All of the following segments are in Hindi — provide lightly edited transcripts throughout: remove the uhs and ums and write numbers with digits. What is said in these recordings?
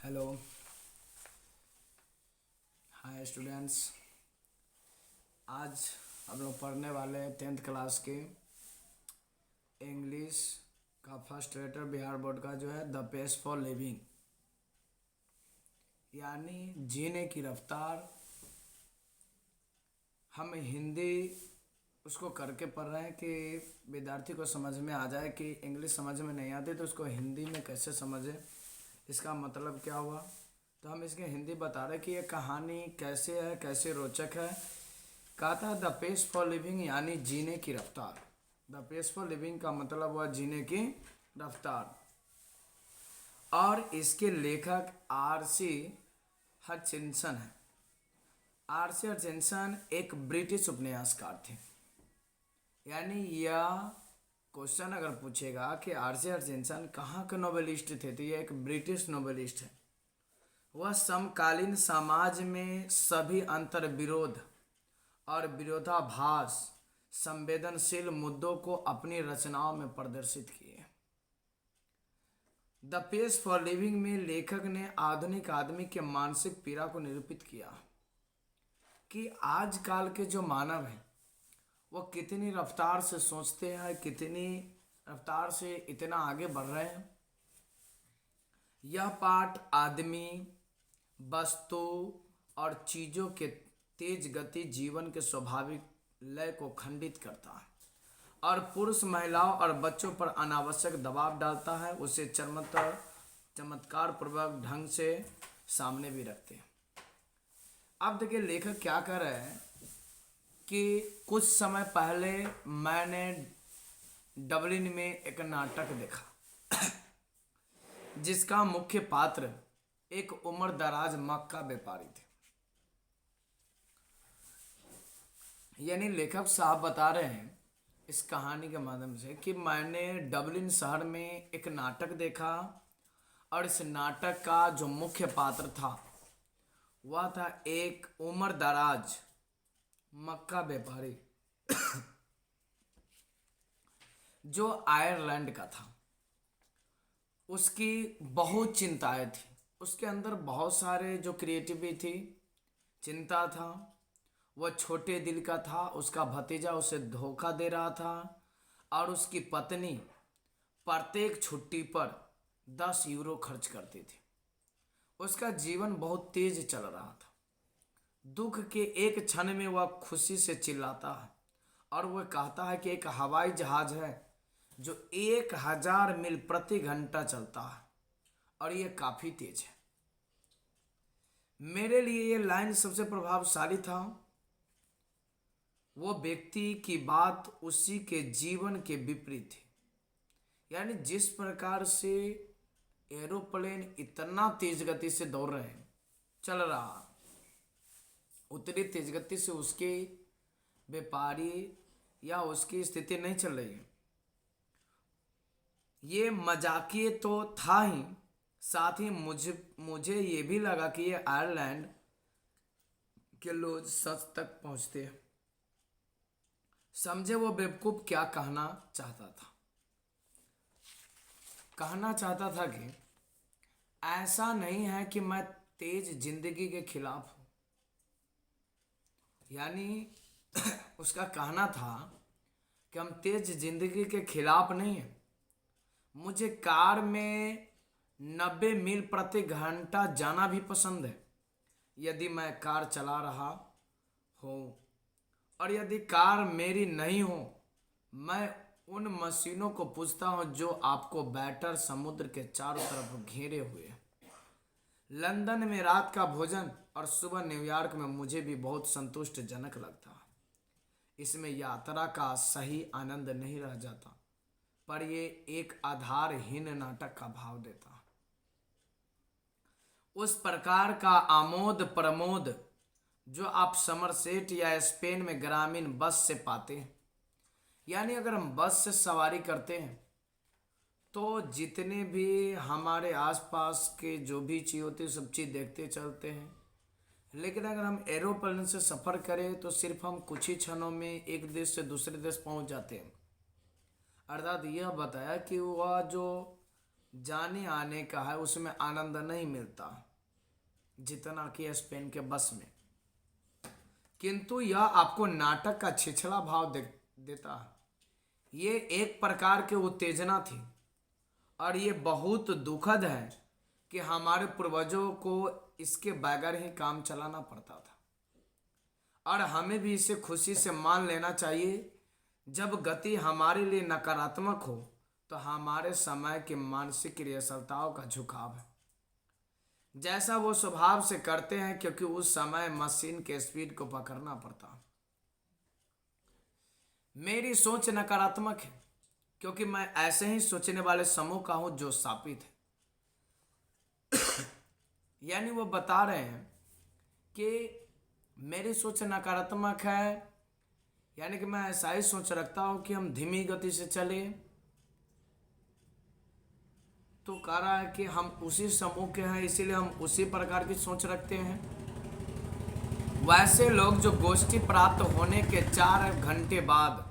हेलो। Hi students. आज हम लोग पढ़ने वाले हैं 10th क्लास के इंग्लिश का फर्स्ट लेटर बिहार बोर्ड का जो है द पेस फॉर लिविंग, यानी जीने की रफ्तार। हम हिंदी उसको करके पढ़ रहे हैं कि विद्यार्थी को समझ में आ जाए कि इंग्लिश समझ में नहीं आती तो उसको हिंदी में कैसे समझे, इसका मतलब क्या हुआ। तो हम इसके हिंदी बता रहे कि ये कहानी कैसे है, कैसे रोचक है। कहा था द पेस फॉर लिविंग यानी जीने की रफ्तार। द पेस फॉर लिविंग का मतलब हुआ जीने की रफ्तार। और इसके लेखक आर.सी. हचिंसन है। आर.सी. हचिंसन एक ब्रिटिश उपन्यासकार थे। यानी यह क्वेश्चन अगर पूछेगा कि आर.सी. हचिंसन कहाँ के नोवेलिस्ट थे तो यह एक ब्रिटिश नोवेलिस्ट है। वह समकालीन समाज में सभी अंतर विरोध और विरोधाभास संवेदनशील मुद्दों को अपनी रचनाओं में प्रदर्शित किए। द पेस फॉर लिविंग में लेखक ने आधुनिक आदमी के मानसिक पीड़ा को निरूपित किया कि आजकल के जो मानव हैं वो कितनी रफ्तार से सोचते हैं, कितनी रफ्तार से इतना आगे बढ़ रहे हैं। यह पाठ आदमी, वस्तु और चीज़ों के तेज गति जीवन के स्वाभाविक लय को खंडित करता है और पुरुष, महिलाओं और बच्चों पर अनावश्यक दबाव डालता है। उसे चमत्कार पूर्वक ढंग से सामने भी रखते हैं। अब देखिए लेखक क्या कर रहे हैं कि कुछ समय पहले मैंने डबलिन में एक नाटक देखा जिसका मुख्य पात्र एक उम्र दराज मक्का व्यापारी थे। यानी लेखक साहब बता रहे हैं इस कहानी के माध्यम से कि मैंने डबलिन शहर में एक नाटक देखा और इस नाटक का जो मुख्य पात्र था वह था एक उम्र दराज मक्का व्यापारी जो आयरलैंड का था। उसकी बहुत चिंताएं थी, उसके अंदर बहुत सारे जो क्रिएटिविटी थी, चिंता था। वह छोटे दिल का था। उसका भतीजा उसे धोखा दे रहा था और उसकी पत्नी प्रत्येक छुट्टी पर 10 यूरो खर्च करती थी। उसका जीवन बहुत तेज चल रहा था। दुख के एक क्षण में वह खुशी से चिल्लाता है और वह कहता है कि एक हवाई जहाज है जो 1000 मील प्रति घंटा चलता है और यह काफी तेज है। मेरे लिए यह लाइन सबसे प्रभावशाली था। वो व्यक्ति की बात उसी के जीवन के विपरीत थी। यानी जिस प्रकार से एरोप्लेन इतना तेज गति से दौड़ रहे हैं, चल रहा, उतनी तेज गति से उसके व्यापारी या उसकी स्थिति नहीं चल रही है। ये मजाकिये तो था ही, साथ ही मुझे ये भी लगा कि ये आयरलैंड के लोग सच तक पहुंचते हैं। समझे वो बेवकूफ क्या कहना चाहता था। कहना चाहता था कि ऐसा नहीं है कि मैं तेज जिंदगी के खिलाफ हूं। यानी उसका कहना था कि हम तेज जिंदगी के खिलाफ नहीं हैं। मुझे कार में 90 मील प्रति घंटा जाना भी पसंद है यदि मैं कार चला रहा हूं, और यदि कार मेरी नहीं हो मैं उन मशीनों को पूछता हूं जो आपको बैटर समुद्र के चारों तरफ घेरे हुए हैं। लंदन में रात का भोजन और सुबह न्यूयॉर्क में मुझे भी बहुत संतुष्टजनक लगता है। इसमें यात्रा का सही आनंद नहीं रह जाता, पर ये एक आधारहीन नाटक का भाव देता है। उस प्रकार का आमोद प्रमोद जो आप समरसेट या स्पेन में ग्रामीण बस से पाते हैं। यानी अगर हम बस से सवारी करते हैं तो जितने भी हमारे आसपास के जो भी चीज़ होती है सब चीज़ देखते चलते हैं, लेकिन अगर हम एरोप्लेन से सफ़र करें तो सिर्फ हम कुछ ही क्षणों में एक देश से दूसरे देश पहुंच जाते हैं। अर्थात यह बताया कि वह जो जाने आने का है उसमें आनंद नहीं मिलता जितना कि स्पेन के बस में, किंतु यह आपको नाटक का छिछला भाव देता है। ये एक प्रकार की उत्तेजना थी और ये बहुत दुखद है कि हमारे पूर्वजों को इसके बगैर ही काम चलाना पड़ता था और हमें भी इसे खुशी से मान लेना चाहिए। जब गति हमारे लिए नकारात्मक हो तो हमारे समय के मानसिक क्रियाशीलताओं का झुकाव है, जैसा वो स्वभाव से करते हैं, क्योंकि उस समय मशीन के स्पीड को पकड़ना पड़ता। मेरी सोच नकारात्मक है क्योंकि मैं ऐसे ही सोचने वाले समूह का हूं जो स्थापित है। यानी वो बता रहे हैं कि मेरी सोच नकारात्मक है, यानी कि मैं ऐसा ही सोच रखता हूं कि हम धीमी गति से चले। तो कह रहा है कि हम उसी समूह के हैं, इसीलिए हम उसी प्रकार की सोच रखते हैं। वैसे लोग जो गोष्ठी प्राप्त होने के 4 घंटे बाद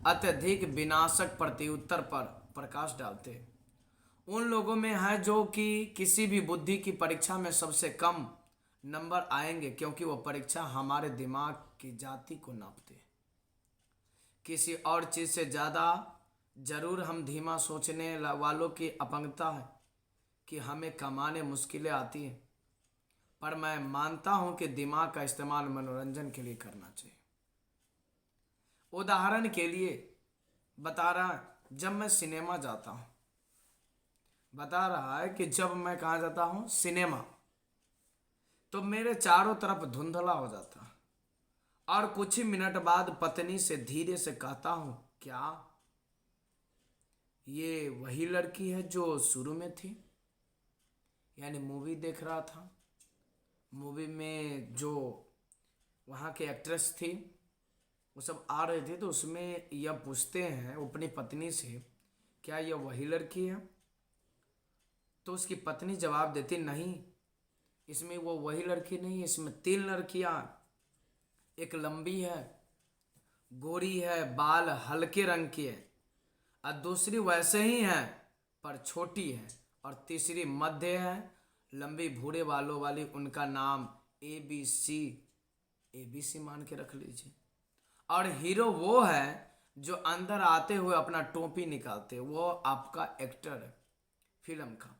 अत्यधिक विनाशक प्रत्युत्तर पर प्रकाश डालते हैं, उन लोगों में है जो कि किसी भी बुद्धि की परीक्षा में सबसे कम नंबर आएंगे, क्योंकि वो परीक्षा हमारे दिमाग की जाति को नापते हैं। किसी और चीज़ से ज़्यादा जरूर हम धीमा सोचने वालों की अपंगता है कि हमें कमाने मुश्किलें आती हैं, पर मैं मानता हूं कि दिमाग का इस्तेमाल मनोरंजन के लिए करना चाहिए। उदाहरण के लिए बता रहा है, जब मैं सिनेमा जाता हूं, बता रहा है कि जब मैं कहाँ जाता हूं सिनेमा, तो मेरे चारों तरफ धुंधला हो जाता है और कुछ ही मिनट बाद पत्नी से धीरे से कहता हूं, क्या ये वही लड़की है जो शुरू में थी? यानी मूवी देख रहा था, मूवी में जो वहाँ के एक्ट्रेस थी वो सब आ रहे थे, तो उसमें यह पूछते हैं अपनी पत्नी से, क्या यह वही लड़की है? तो उसकी पत्नी जवाब देती, नहीं, इसमें वो वही लड़की नहीं है, इसमें 3 लड़कियां, एक लंबी है, गोरी है, बाल हल्के रंग की है, और दूसरी वैसे ही है पर छोटी है, और तीसरी मध्य है, लंबी भूरे बालों वाली, उनका नाम ABC, ABC मान के रख लीजिए। और हीरो वो है जो अंदर आते हुए अपना टोपी निकालते, वो आपका एक्टर है फिल्म का।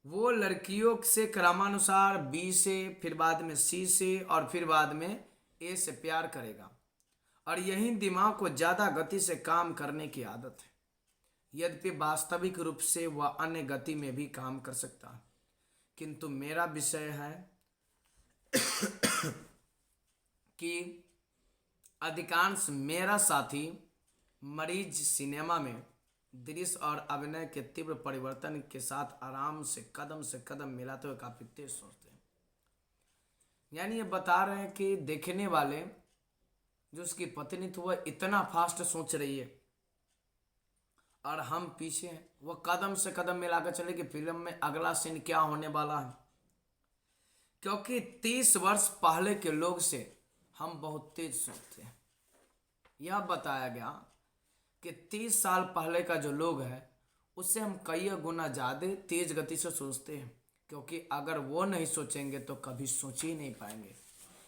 वो लड़कियों से क्रमानुसार B से, फिर बाद में C से, और फिर बाद में A से प्यार करेगा, और यही दिमाग को ज्यादा गति से काम करने की आदत है। यद्यपि वास्तविक रूप से वह अन्य गति में भी काम कर सकता है, किंतु मेरा विषय है कि अधिकांश मेरा साथी मरीज सिनेमा में दृश्य और अभिनय के तीव्र परिवर्तन के साथ आराम से कदम मिलाते हुए काफी तेज सोचते हैं। यानी ये बता रहे हैं कि देखने वाले जो उसकी पत्नी थी वह इतना फास्ट सोच रही है और हम पीछे हैं, वो कदम से कदम मिलाकर चले कि फिल्म में अगला सीन क्या होने वाला है, क्योंकि 30 वर्ष पहले के लोग से हम बहुत तेज सोचते हैं। यह बताया गया कि 30 साल पहले का जो लोग है उससे हम कई गुना ज़्यादा तेज गति से सोचते हैं, क्योंकि अगर वो नहीं सोचेंगे तो कभी सोच ही नहीं पाएंगे।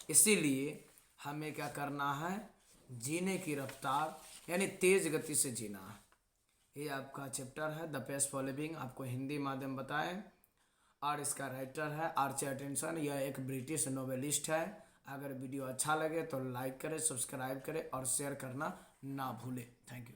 इसीलिए हमें क्या करना है, जीने की रफ्तार यानी तेज गति से जीना है। ये आपका चैप्टर है द पेस फॉर लिविंग, आपको हिंदी माध्यम बताएं, और इसका राइटर है आर्चर अटेंसन। यह एक ब्रिटिश नोवेलिस्ट है। अगर वीडियो अच्छा लगे तो लाइक करें, सब्सक्राइब करें और शेयर करना ना भूलें। Thank you.